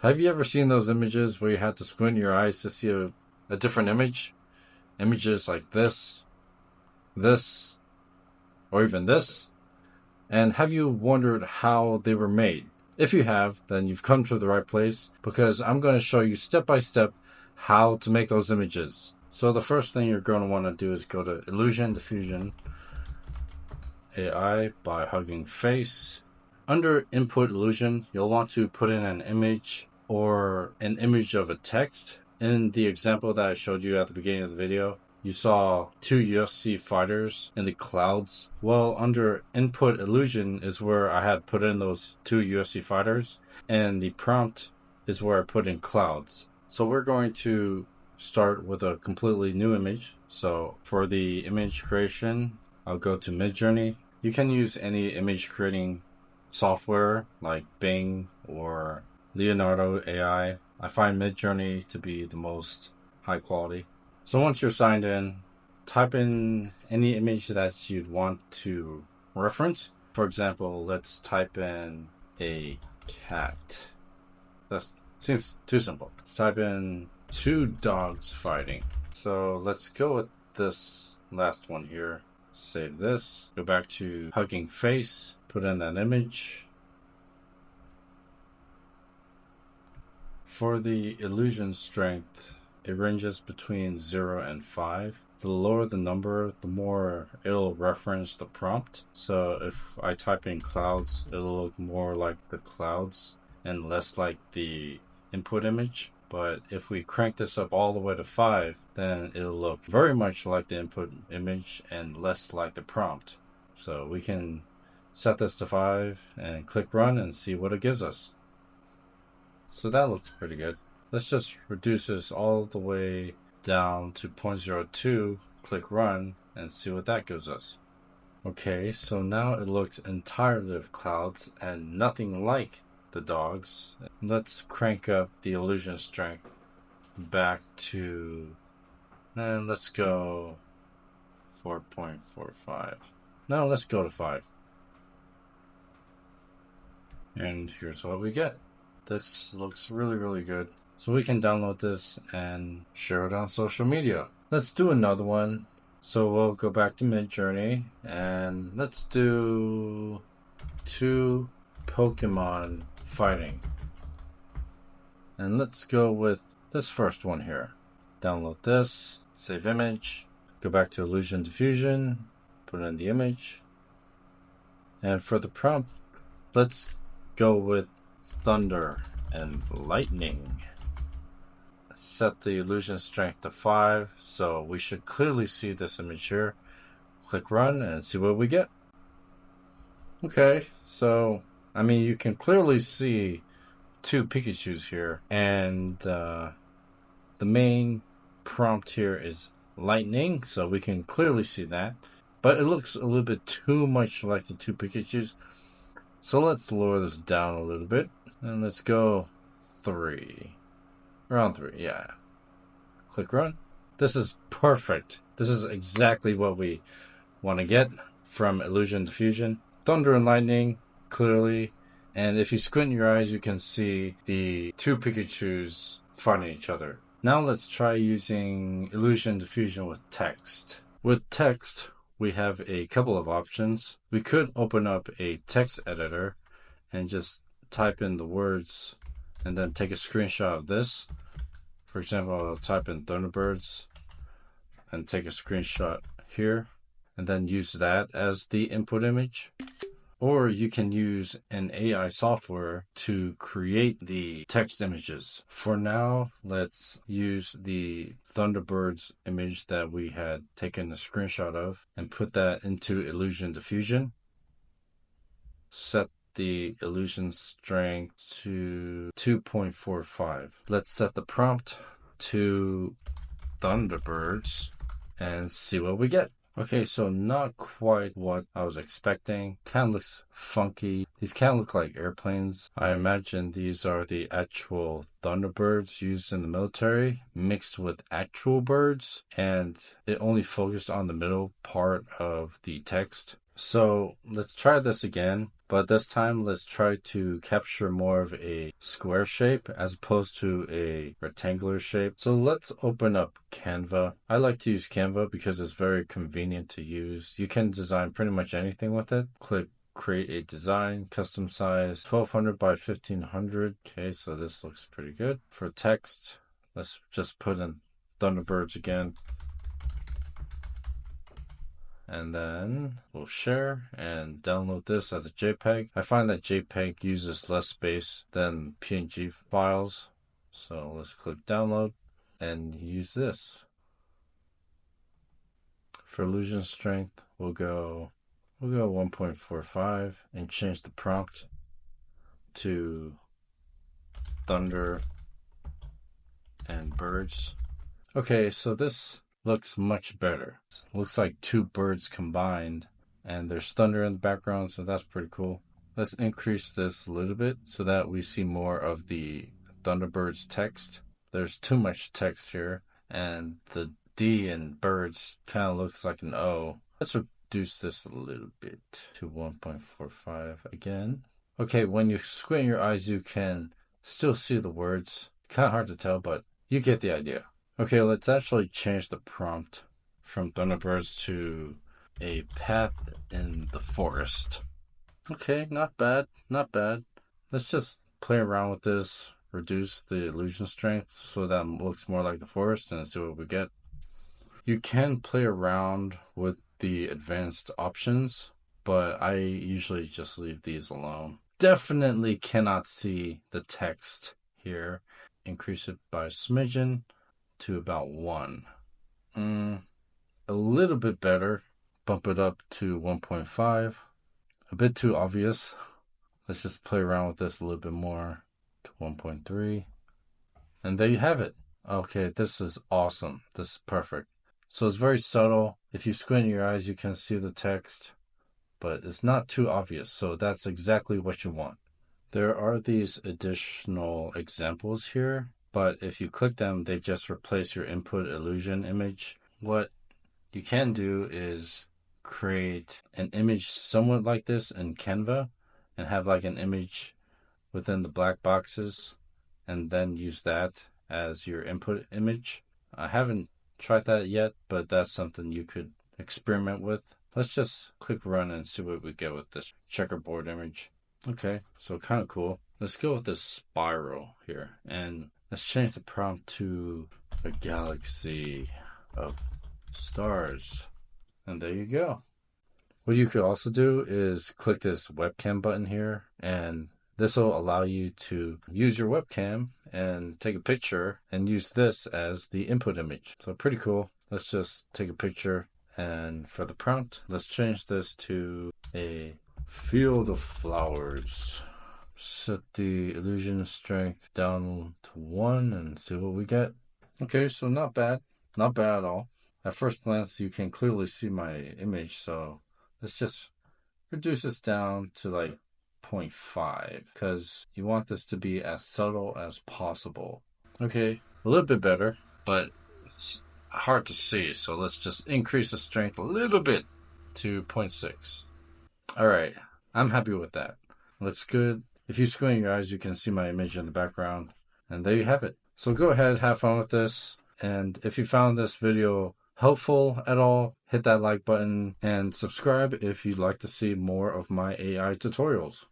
Have you ever seen those images where you had to squint your eyes to see a different image? Images like this, or even this? And have you wondered how they were made? If you have, then you've come to the right place, because I'm going to show you step by step how to make those images. So the first thing you're going to want to do is go to Illusion Diffusion AI by Hugging Face. Under Input Illusion, you'll want to put in an image or an image of a text. In the example that I showed you at the beginning of the video, you saw two UFC fighters in the clouds. Well, under Input Illusion is where I had put in those two UFC fighters, and the prompt is where I put in clouds. So we're going to start with a completely new image. So for the image creation, I'll go to Midjourney. You can use any image creating software like Bing or Leonardo AI. I find Midjourney to be the most high quality. So once you're signed in, type in any image that you'd want to reference. For example, let's type in a cat. That seems too simple. Let's type in two dogs fighting. So let's go with this last one here. Save this. Go back to Hugging Face. Put in that image. For the illusion strength, it ranges between 0 and 5. The lower the number, the more it'll reference the prompt. So if I type in clouds, it'll look more like the clouds and less like the input image. But if we crank this up all the way to 5, then it'll look very much like the input image and less like the prompt. So we can set this to 5 and click run and see what it gives us. So that looks pretty good. Let's just reduce this all the way down to 0.02, click run, and see what that gives us. Okay, so now it looks entirely of clouds and nothing like the dogs. Let's crank up the illusion strength back to, and let's go 4.45. No, let's go to 5. And here's what we get. This looks really, really good. So we can download this and share it on social media. Let's do another one. So we'll go back to Midjourney and let's do two Pokemon fighting. And let's go with this first one here. Download this, save image, go back to Illusion Diffusion, put in the image. And for the prompt, let's go with thunder and lightning. Set the illusion strength to 5, so we should clearly see this image here. Click run and see what we get. Okay, so I mean, you can clearly see two Pikachus here, and the main prompt here is lightning, so we can clearly see that. But it looks a little bit too much like the two Pikachus, so let's lower this down a little bit, and let's go 3. Around 3, yeah. Click run. This is perfect. This is exactly what we want to get from Illusion Diffusion. Thunder and lightning, clearly. And if you squint your eyes, you can see the two Pikachus fighting each other. Now let's try using Illusion Diffusion with text. With text, we have a couple of options. We could open up a text editor and just type in the words and then take a screenshot of this. For example, I'll type in Thunderbirds and take a screenshot here and then use that as the input image. Or you can use an AI software to create the text images. For now, let's use the Thunderbirds image that we had taken a screenshot of and put that into Illusion Diffusion. Set the illusion strength to 2.45. Let's set the prompt to Thunderbirds and see what we get. Okay, so not quite what I was expecting. Kind of looks funky. These kind of look like airplanes. I imagine these are the actual Thunderbirds used in the military mixed with actual birds, and it only focused on the middle part of the text. So let's try this again, but this time let's try to capture more of a square shape as opposed to a rectangular shape. So let's open up Canva. I like to use Canva because it's very convenient to use. You can design pretty much anything with it. Click create a design, custom size 1200 by 1500. Okay, so this looks pretty good. For text, let's just put in Thunderbirds again. And then we'll share and download this as a JPEG. I find that JPEG uses less space than PNG files. So let's click download and use this. For illusion strength, we'll go 1.45 and change the prompt to thunder and birds. Okay, so this looks much better. Looks like two birds combined, and there's thunder in the background, so that's pretty cool. Let's increase this a little bit so that we see more of the Thunderbirds text. There's too much text here, and the D in birds kind of looks like an O. Let's reduce this a little bit to 1.45 again. Okay, when you squint your eyes, you can still see the words. Kind of hard to tell, but you get the idea. Okay, let's actually change the prompt from Thunderbirds to a path in the forest. Okay, not bad, not bad. Let's just play around with this, reduce the illusion strength so that it looks more like the forest and see what we get. You can play around with the advanced options, but I usually just leave these alone. Definitely cannot see the text here. Increase it by a smidgen to about 1. A little bit better. Bump it up to 1.5. A bit too obvious. Let's just play around with this a little bit more to 1.3. And there you have it. Okay, this is awesome. This is perfect. So it's very subtle. If you squint your eyes, you can see the text, but it's not too obvious. So that's exactly what you want. There are these additional examples here, but if you click them, they just replace your input illusion image. What you can do is create an image somewhat like this in Canva and have like an image within the black boxes and then use that as your input image. I haven't tried that yet, but that's something you could experiment with. Let's just click run and see what we get with this checkerboard image. Okay, so kind of cool. Let's go with this spiral here and let's change the prompt to a galaxy of stars. And there you go. What you could also do is click this webcam button here, and this will allow you to use your webcam and take a picture and use this as the input image. So pretty cool. Let's just take a picture, and for the prompt, let's change this to a field of flowers. Set the illusion strength down to 1 and see what we get. Okay, so not bad. Not bad at all. At first glance, you can clearly see my image, so let's just reduce this down to like 0.5 because you want this to be as subtle as possible. Okay, a little bit better, but it's hard to see, so let's just increase the strength a little bit to 0.6. Alright, I'm happy with that. Looks good. If you squint your eyes, you can see my image in the background. And there you have it. So go ahead, have fun with this. And if you found this video helpful at all, hit that like button and subscribe if you'd like to see more of my AI tutorials.